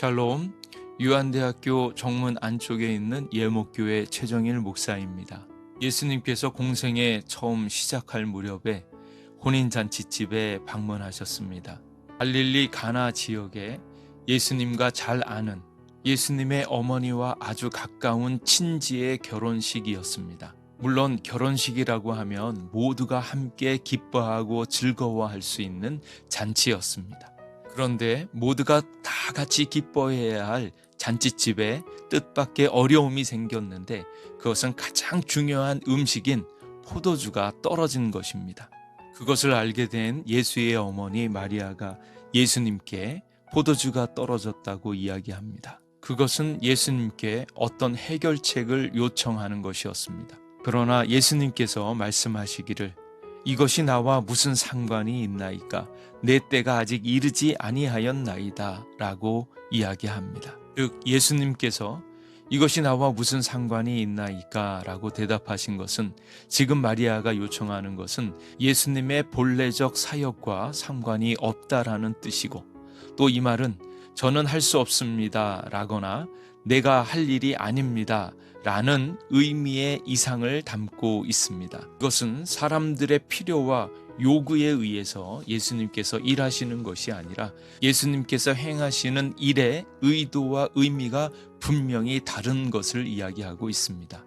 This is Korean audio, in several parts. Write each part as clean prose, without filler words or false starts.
샬롬, 유한대학교 정문 안쪽에 있는 예목교회 최정일 목사입니다. 예수님께서 공생에 처음 시작할 무렵에 혼인잔치집에 방문하셨습니다. 갈릴리 가나 지역에 예수님과 잘 아는 예수님의 어머니와 아주 가까운 친지의 결혼식이었습니다. 물론 결혼식이라고 하면 모두가 함께 기뻐하고 즐거워할 수 있는 잔치였습니다. 그런데 모두가 다 같이 기뻐해야 할 잔치집에 뜻밖의 어려움이 생겼는데 그것은 가장 중요한 음식인 포도주가 떨어진 것입니다. 그것을 알게 된 예수의 어머니 마리아가 예수님께 포도주가 떨어졌다고 이야기합니다. 그것은 예수님께 어떤 해결책을 요청하는 것이었습니다. 그러나 예수님께서 말씀하시기를 이것이 나와 무슨 상관이 있나이까? 내 때가 아직 이르지 아니하였나이다 라고 이야기합니다. 즉 예수님께서 이것이 나와 무슨 상관이 있나이까? 라고 대답하신 것은 지금 마리아가 요청하는 것은 예수님의 본래적 사역과 상관이 없다라는 뜻이고 또 이 말은 저는 할 수 없습니다 라거나 내가 할 일이 아닙니다 라는 의미의 이상을 담고 있습니다. 그것은 사람들의 필요와 요구에 의해서 예수님께서 일하시는 것이 아니라 예수님께서 행하시는 일의 의도와 의미가 분명히 다른 것을 이야기하고 있습니다.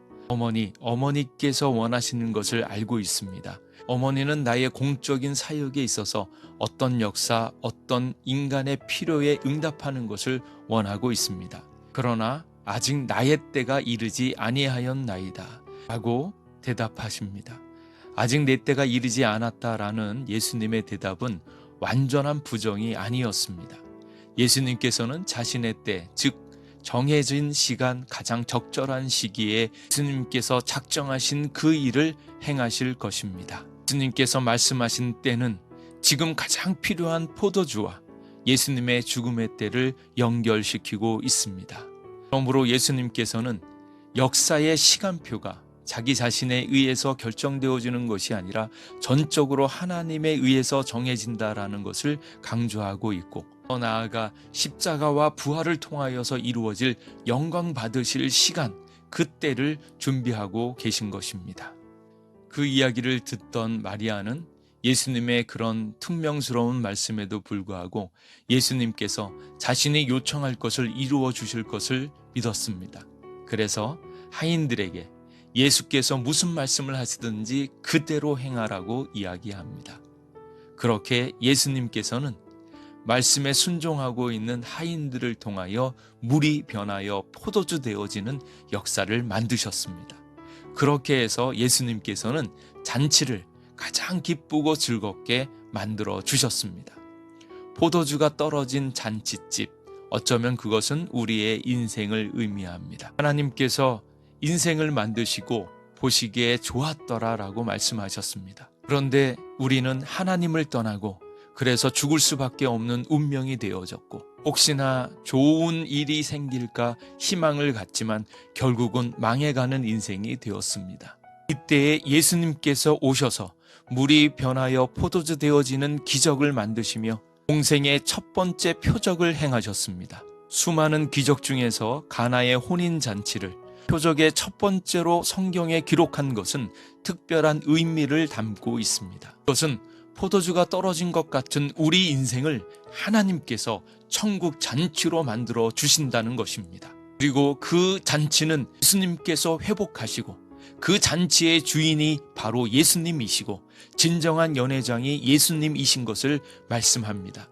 어머니께서 원하시는 것을 알고 있습니다. 어머니는 나의 공적인 사역에 있어서 어떤 역사, 어떤 인간의 필요에 응답하는 것을 원하고 있습니다. 그러나 아직 나의 때가 이르지 아니하였나이다 라고 대답하십니다. 아직 내 때가 이르지 않았다라는 예수님의 대답은 완전한 부정이 아니었습니다. 예수님께서는 자신의 때, 즉 정해진 시간 가장 적절한 시기에 예수님께서 작정하신 그 일을 행하실 것입니다. 예수님께서 말씀하신 때는 지금 가장 필요한 포도주와 예수님의 죽음의 때를 연결시키고 있습니다. 그러므로 예수님께서는 역사의 시간표가 자기 자신에 의해서 결정되어지는 것이 아니라 전적으로 하나님에 의해서 정해진다라는 것을 강조하고 있고 더 나아가 십자가와 부활을 통하여서 이루어질 영광 받으실 시간, 그 때를 준비하고 계신 것입니다. 그 이야기를 듣던 마리아는 예수님의 그런 퉁명스러운 말씀에도 불구하고 예수님께서 자신이 요청할 것을 이루어 주실 것을 믿었습니다. 그래서 하인들에게 예수께서 무슨 말씀을 하시든지 그대로 행하라고 이야기합니다. 그렇게 예수님께서는 말씀에 순종하고 있는 하인들을 통하여 물이 변하여 포도주 되어지는 역사를 만드셨습니다. 그렇게 해서 예수님께서는 잔치를 가장 기쁘고 즐겁게 만들어 주셨습니다. 포도주가 떨어진 잔치집, 어쩌면 그것은 우리의 인생을 의미합니다. 하나님께서 인생을 만드시고 보시기에 좋았더라라고 말씀하셨습니다. 그런데 우리는 하나님을 떠나고 그래서 죽을 수밖에 없는 운명이 되어졌고 혹시나 좋은 일이 생길까 희망을 갖지만 결국은 망해가는 인생이 되었습니다. 이때에 예수님께서 오셔서 물이 변하여 포도주 되어지는 기적을 만드시며 공생의 첫 번째 표적을 행하셨습니다. 수많은 기적 중에서 가나의 혼인잔치를 표적의 첫 번째로 성경에 기록한 것은 특별한 의미를 담고 있습니다. 그것은 포도주가 떨어진 것 같은 우리 인생을 하나님께서 천국 잔치로 만들어 주신다는 것입니다. 그리고 그 잔치는 예수님께서 회복하시고 그 잔치의 주인이 바로 예수님이시고 진정한 연회장이 예수님이신 것을 말씀합니다.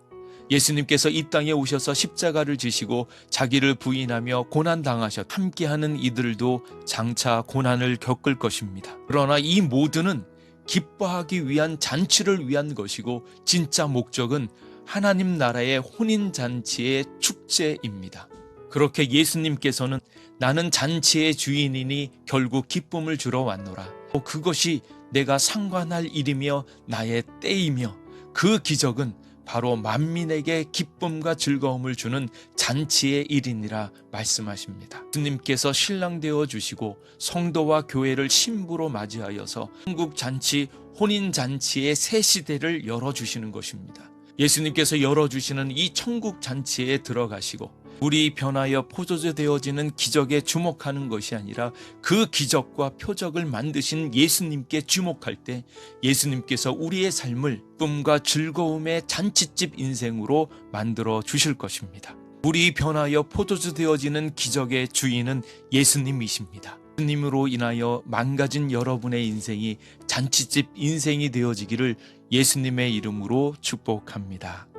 예수님께서 이 땅에 오셔서 십자가를 지시고 자기를 부인하며 고난당하셨 함께하는 이들도 장차 고난을 겪을 것입니다. 그러나 이 모두는 기뻐하기 위한 잔치를 위한 것이고 진짜 목적은 하나님 나라의 혼인잔치의 축제입니다. 그렇게 예수님께서는 나는 잔치의 주인이니 결국 기쁨을 주러 왔노라. 그것이 내가 상관할 일이며 나의 때이며 그 기적은 바로 만민에게 기쁨과 즐거움을 주는 잔치의 일이니라 말씀하십니다. 주님께서 신랑 되어 주시고 성도와 교회를 신부로 맞이하여서 천국 잔치, 혼인 잔치의 새 시대를 열어주시는 것입니다. 예수님께서 열어주시는 이 천국 잔치에 들어가시고 물이 변하여 포도주 되어지는 기적에 주목하는 것이 아니라 그 기적과 표적을 만드신 예수님께 주목할 때 예수님께서 우리의 삶을 꿈과 즐거움의 잔치집 인생으로 만들어 주실 것입니다. 물이 변하여 포도주 되어지는 기적의 주인은 예수님이십니다. 예수님으로 인하여 망가진 여러분의 인생이 잔치집 인생이 되어지기를 예수님의 이름으로 축복합니다.